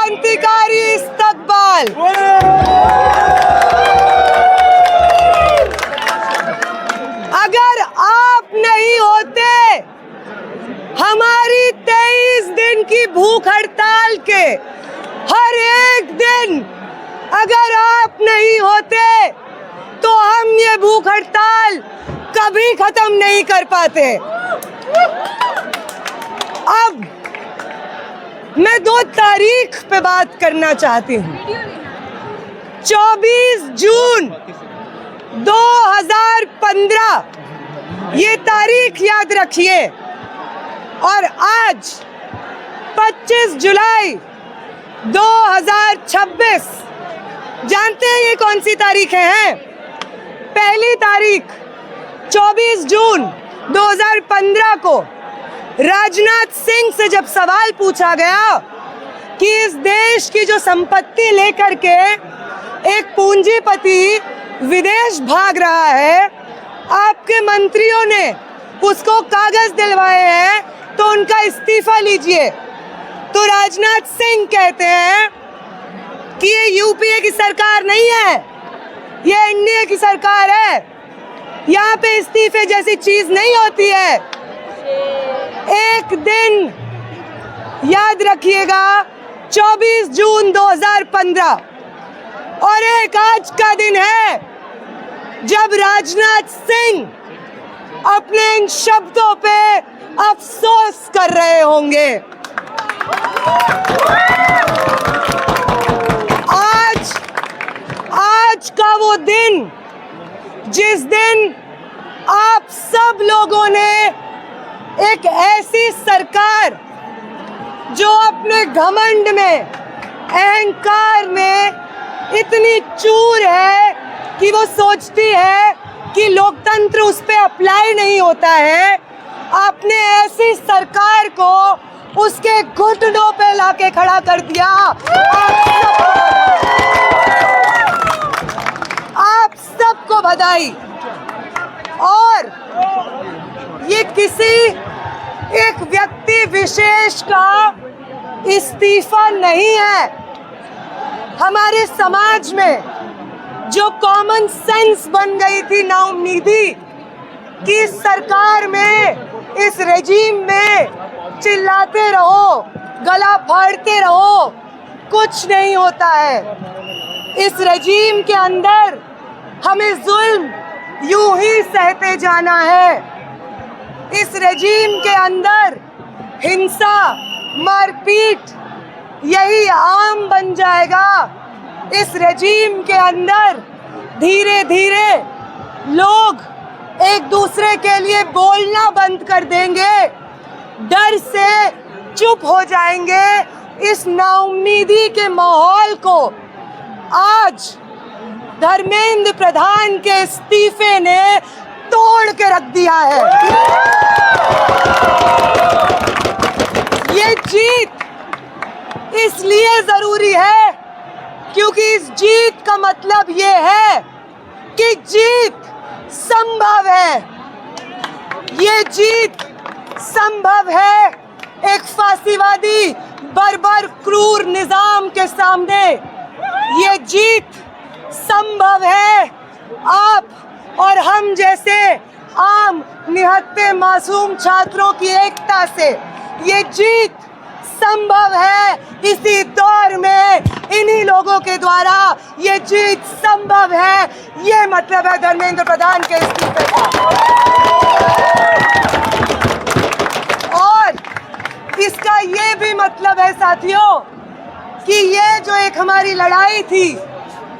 क्रांतिकारी इस्तकबाल। अगर आप नहीं होते हमारी 23 दिन की भूख हड़ताल के हर एक दिन, अगर आप नहीं होते तो हम ये भूख हड़ताल कभी खत्म नहीं कर पाते। अब मैं 2 तारीख पे बात करना चाहती हूँ। 24 जून 2015 ये तारीख याद रखिए, और आज 25 जुलाई 2026 जानते हैं ये कौन सी तारीखें हैं? पहली तारीख 24 जून 2015 को राजनाथ सिंह से जब सवाल पूछा गया कि इस देश की जो संपत्ति लेकर के एक पूंजीपति विदेश भाग रहा है, आपके मंत्रियों ने उसको कागज दिलवाए हैं तो उनका इस्तीफा लीजिए। तो राजनाथ सिंह कहते हैं कि ये यूपीए की सरकार नहीं है, ये एनडीए की सरकार है, यहाँ पे इस्तीफे जैसी चीज नहीं होती है। एक दिन याद रखिएगा, 24 जून 2015, और एक आज का दिन है जब राजनाथ सिंह अपने इन शब्दों पे अफसोस कर रहे होंगे। आज का वो दिन जिस दिन आप सब लोगों ने एक ऐसी सरकार जो अपने घमंड में, अहंकार में इतनी चूर है कि वो सोचती है कि लोकतंत्र उस पे अप्लाई नहीं होता है, आपने ऐसी सरकार को उसके घुटनों पे लाके खड़ा कर दिया। आप सबको बधाई। और ये किसी एक व्यक्ति विशेष का इस्तीफा नहीं है। हमारे समाज में जो कॉमन सेंस बन गई थी नाउम्मीदी कि इस सरकार में, इस रेजिम में चिल्लाते रहो, गला फाड़ते रहो, कुछ नहीं होता है। इस रेजिम के अंदर हमें जुल्म यूं ही सहते जाना है। इस रेजिम के अंदर हिंसा, मारपीट यही आम बन जाएगा। इस रेजिम के अंदर धीरे धीरे लोग एक दूसरे के लिए बोलना बंद कर देंगे, डर से चुप हो जाएंगे। इस नाउम्मीदी के माहौल को आज धर्मेंद्र प्रधान के इस्तीफे ने तोड़ के रख दिया है। ये जीत इसलिए जरूरी है क्योंकि इस जीत का मतलब ये है कि जीत संभव है। ये जीत संभव है एक फांसीवादी बर्बर क्रूर निजाम के सामने। ये जीत संभव है आप और हम जैसे आम निहत्थे मासूम छात्रों की एकता से। ये जीत संभव है इसी दौर में इन्हीं लोगों के द्वारा। ये जीत संभव है, ये मतलब है धर्मेंद्र प्रधान के इस्तीफे का। और इसका ये भी मतलब है साथियों कि ये जो एक हमारी लड़ाई थी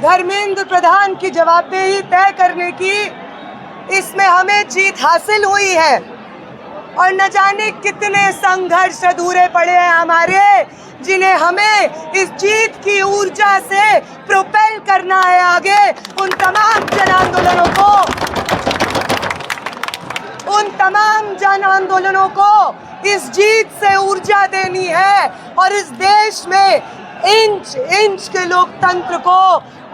धर्मेंद्र प्रधान की जवाबदेही तय करने की, इसमें हमें जीत हासिल हुई है। और न जाने कितने संघर्ष अधूरे पड़े हैं हमारे, जिन्हें हमें इस जीत की ऊर्जा से प्रोपेल करना है आगे। उन तमाम जन आंदोलनों को इस जीत से ऊर्जा देनी है और इस देश में इंच इंच के लोकतंत्र को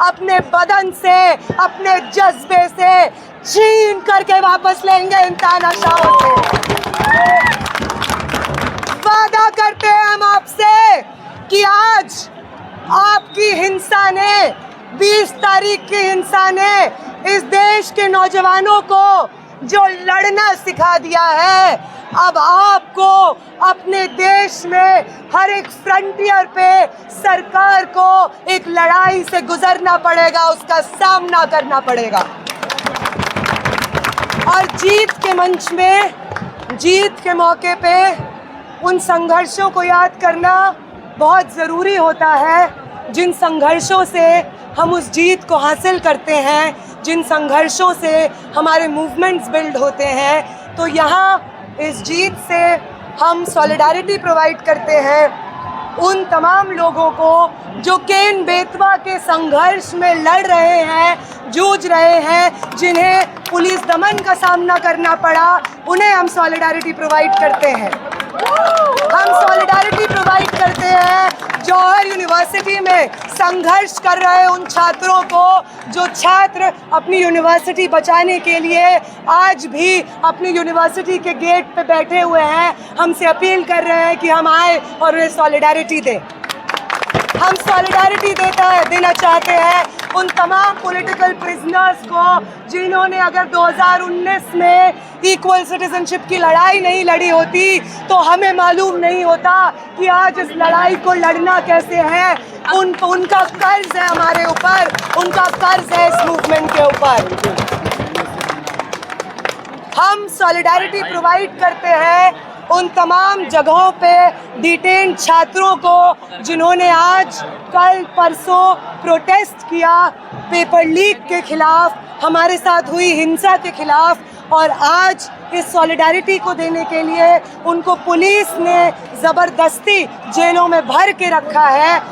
अपने बदन से, अपने जज्बे से छीन करके वापस लेंगे इन तानाशाहों से। वादा करते हैं हम आपसे कि आज आपकी हिंसा ने, 20 तारीख की हिंसा ने इस देश के नौजवानों को जो लड़ना सिखा दिया है, अब आपको अपने देश में हर एक फ्रंटियर पे सरकार को एक लड़ाई से गुजरना पड़ेगा, उसका सामना करना पड़ेगा। और जीत के मंच में, जीत के मौके पे उन संघर्षों को याद करना बहुत ज़रूरी होता है जिन संघर्षों से हम उस जीत को हासिल करते हैं, जिन संघर्षों से हमारे मूवमेंट्स बिल्ड होते हैं। तो यहाँ इस जीत से हम सॉलिडारिटी प्रोवाइड करते हैं उन तमाम लोगों को जो केन बेतवा के संघर्ष में लड़ रहे हैं, जूझ रहे हैं, जिन्हें पुलिस दमन का सामना करना पड़ा, उन्हें हम सॉलिडारिटी प्रोवाइड करते हैं। हम सॉलिडारिटी प्रोवाइड करते हैं जौहर यूनिवर्सिटी में संघर्ष कर रहे उन छात्रों को, जो छात्र अपनी यूनिवर्सिटी बचाने के लिए आज भी अपनी यूनिवर्सिटी के गेट पे बैठे हुए हैं, हमसे अपील कर रहे हैं कि हम आए और उन्हें सॉलिडारिटी दें। हम सॉलिडारिटी देना चाहते हैं उन तमाम पॉलिटिकल प्रिजनर्स को जिन्होंने अगर 2019 में इक्वल सिटीजनशिप की लड़ाई नहीं लड़ी होती तो हमें मालूम नहीं होता कि आज इस लड़ाई को लड़ना कैसे है। उनका कर्ज है हमारे ऊपर, उनका कर्ज है इस मूवमेंट के ऊपर। हम सॉलिडारिटी प्रोवाइड करते हैं उन तमाम जगहों पे डिटेन छात्रों को जिन्होंने आज, कल, परसों प्रोटेस्ट किया पेपर लीक के खिलाफ, हमारे साथ हुई हिंसा के खिलाफ, और आज इस सॉलिडारिटी को देने के लिए उनको पुलिस ने ज़बरदस्ती जेलों में भर के रखा है।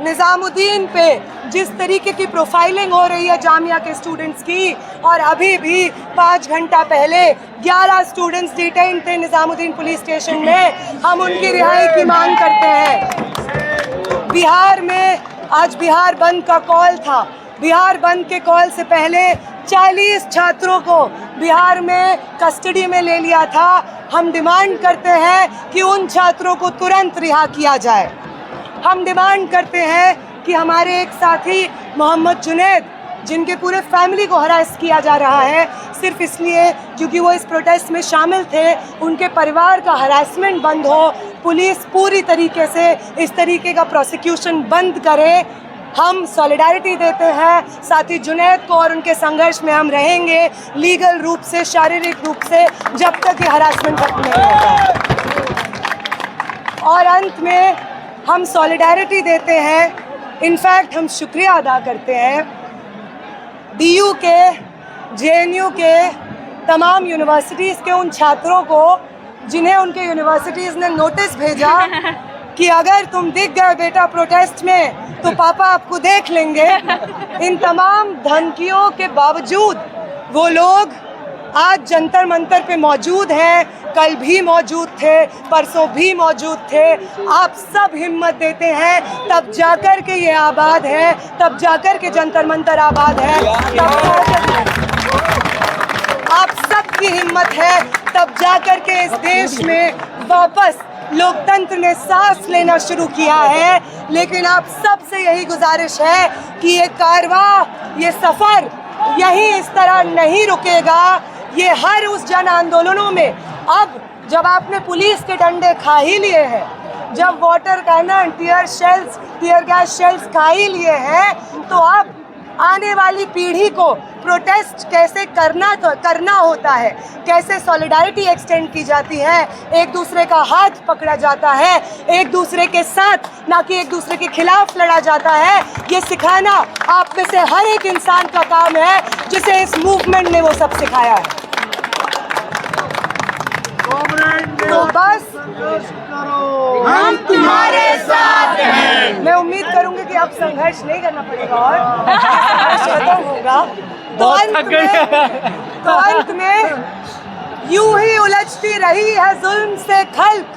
निज़ामुद्दीन पे जिस तरीके की प्रोफाइलिंग हो रही है जामिया के स्टूडेंट्स की, और अभी भी 5 घंटा पहले 11 स्टूडेंट्स डिटेन थे निज़ामुद्दीन पुलिस स्टेशन में, हम उनकी रिहाई की मांग करते हैं। बिहार में आज बिहार बंद का कॉल था, बिहार बंद के कॉल से पहले 40 छात्रों को बिहार में कस्टडी में ले लिया था। हम डिमांड करते हैं कि उन छात्रों को तुरंत रिहा किया जाए। हम डिमांड करते हैं कि हमारे एक साथी मोहम्मद जुनैद, जिनके पूरे फैमिली को हरास किया जा रहा है सिर्फ इसलिए क्योंकि वो इस प्रोटेस्ट में शामिल थे, उनके परिवार का हरासमेंट बंद हो, पुलिस पूरी तरीके से इस तरीके का प्रोसिक्यूशन बंद करे। हम सॉलिडारिटी देते हैं साथी जुनैद को, और उनके संघर्ष में हम रहेंगे लीगल रूप से, शारीरिक रूप से, जब तक ये हरासमेंट खत्म नहीं होता। और अंत में हम सॉलिडारिटी देते हैं, इनफैक्ट हम शुक्रिया अदा करते हैं DU के, JNU के, तमाम यूनिवर्सिटीज़ के उन छात्रों को जिन्हें उनके यूनिवर्सिटीज़ ने नोटिस भेजा कि अगर तुम दिख गए बेटा प्रोटेस्ट में तो पापा आपको देख लेंगे। इन तमाम धमकियों के बावजूद वो लोग आज जंतर मंतर पे मौजूद हैं, कल भी मौजूद थे, परसों भी मौजूद थे। आप सब हिम्मत देते हैं तब जाकर के ये आबाद है, तब जाकर के जंतर मंतर आबाद है, आप सबकी हिम्मत है तब जाकर के इस देश में वापस लोकतंत्र ने सांस लेना शुरू किया है। लेकिन आप सबसे यही गुजारिश है कि ये कारवां, ये सफ़र यहीं इस तरह नहीं रुकेगा। ये हर उस जन आंदोलनों में, अब जब आपने पुलिस के डंडे खा ही लिए हैं, जब water cannon, tear gas shells खा ही लिए हैं, तो अब आने वाली पीढ़ी को प्रोटेस्ट कैसे करना होता है, कैसे सॉलिडारिटी एक्सटेंड की जाती है, एक दूसरे का हाथ पकड़ा जाता है, एक दूसरे के साथ ना कि एक दूसरे के खिलाफ लड़ा जाता है, ये सिखाना आप में से हर एक इंसान का काम है जिसे इस मूवमेंट ने वो सब सिखाया है। तो बस हम तुम्हारे साथ हैं। मैं उम्मीद करूंगी कि अब संघर्ष नहीं करना पड़ेगा और खत्म होगा। तो अंत में यूं ही उलझती रही है जुल्म से खल्क,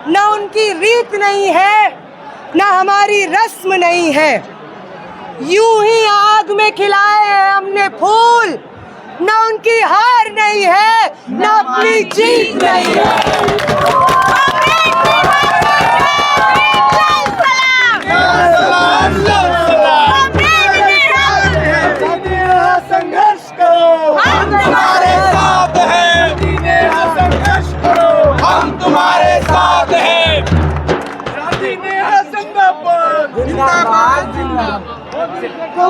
न उनकी रीत नहीं है, न हमारी रस्म नहीं है। यूं ही आग में खिलाए हैं हमने फूल, न उनकी हार नहीं है, न अपनी जीत नहीं है। मोदी ने है जिंदाबाद जिंदाबाद जिंदाबाद